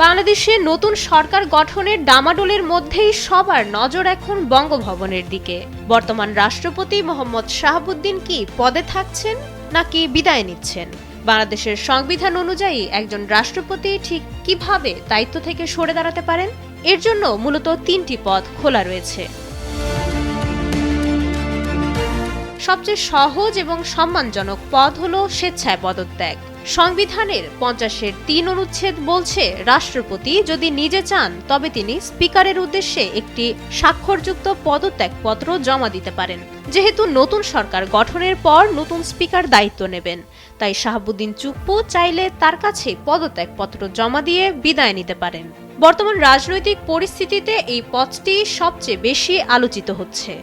বাংলাদেশে নতুন সরকার গঠনের ডামাডোলের মধ্যেই সবার নজর এখন বঙ্গভবনের দিকে। বর্তমান রাষ্ট্রপতি মোহাম্মদ শাহাবুদ্দিন কি পদে থাকছেন নাকি বিদায় নিচ্ছেন? বাংলাদেশের সংবিধান অনুযায়ী একজন রাষ্ট্রপতি ঠিক কিভাবে দায়িত্ব থেকে সরে দাঁড়াতে পারেন? এর জন্য মূলত ৩টি পদ খোলা রয়েছে। সবচেয়ে সহজ এবং সম্মানজনক পদ হলো স্বেচ্ছায় পদত্যাগ। সংবিধানের 50-3 অনুচ্ছেদ বলছে, রাষ্ট্রপতি যদি নিজে চান তবে তিনি স্পিকারের উদ্দেশ্যে একটি স্বাক্ষরযুক্ত পদত্যাগপত্র জমা দিতে পারেন। যেহেতু নতুন সরকার গঠনের পর নতুন স্পিকার দায়িত্ব নেবেন, তাই শাহাবুদ্দিন চুপ্পু চাইলে তার কাছে পদত্যাগপত্র জমা দিয়ে বিদায় নিতে পারেন। বর্তমান রাজনৈতিক পরিস্থিতিতে এই পদটি সবচেয়ে বেশি আলোচিত হচ্ছে।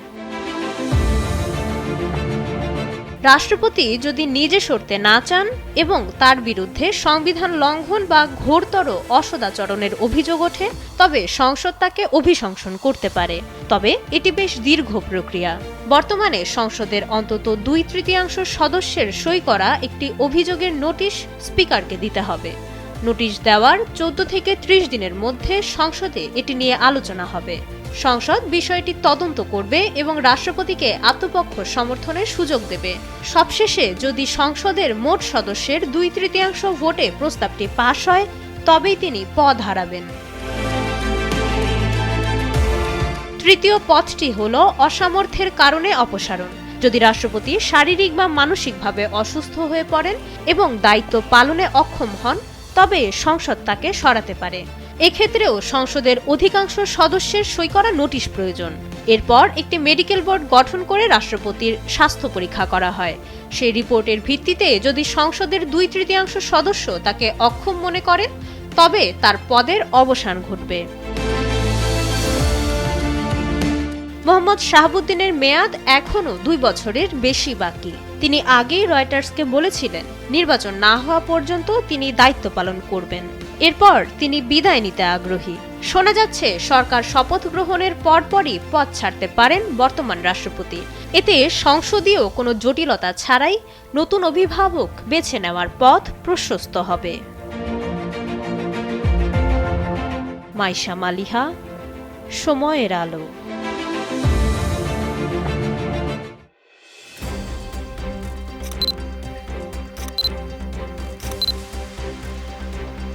রাষ্ট্রপতি যদি নিজে সরতে না চান এবং তার বিরুদ্ধে সংবিধান লঙ্ঘন বা ঘোরতর অসদাচরণের অভিযোগ ওঠে, তবে সংসদ তাকে অভিশংসন করতে পারে। তবে এটি বেশ দীর্ঘ প্রক্রিয়া। বর্তমানে সংসদের অন্তত 2/3 সদস্যের সই করা একটি অভিযোগের নোটিশ স্পিকারকে দিতে হবে। নোটিশ দেওয়ার 14 থেকে 30 দিনের মধ্যে সংসদে এটি নিয়ে আলোচনা হবে। সংসদ বিষয়টি তদন্ত করবে এবং রাষ্ট্রপতিকে আত্মপক্ষ সমর্থনের সুযোগ দেবে। সবশেষে যদি সংসদের মোট সদস্যের 2/3 ভোটে প্রস্তাবটি পাশ হয়, তবেই তিনি পদ হারাবেন। তৃতীয় পথটি হল অসামর্থ্যের কারণে অপসারণ। যদি রাষ্ট্রপতি শারীরিক বা মানসিকভাবে অসুস্থ হয়ে পড়েন এবং দায়িত্ব পালনে অক্ষম হন, তবে সংসদ তাকে সরাতে পারে। এক্ষেত্রেও সংসদের অধিকাংশ সদস্যের সই করা নোটিশ প্রয়োজন। এরপর একটি মেডিকেল বোর্ড গঠন করে রাষ্ট্রপতির স্বাস্থ্য পরীক্ষা করা হয়। সেই রিপোর্টের ভিত্তিতে যদি সংসদের 2/3 সদস্য তাকে অক্ষম মনে করেন, তবে তার পদের অবসান ঘটবে। মোহাম্মদ শাহাবুদ্দিনের মেয়াদ এখনও 2 বছরের বেশি বাকি। তিনি আগেই রয়টার্সকে বলেছিলেন, নির্বাচন না হওয়া পর্যন্ত তিনি দায়িত্ব পালন করবেন। এরপর তিনি বিদায় নিতে আগ্রহী। শোনা যাচ্ছে সরকার শপথ গ্রহণের পরপরই পদ ছাড়তে পারেন বর্তমান রাষ্ট্রপতি। এতে সংসদীয় কোনো জটিলতা ছাড়াই নতুন অভিভাবক বেছে নেওয়ার পথ প্রশস্ত হবে। মাইশা মালিহা, সময়ের আলো।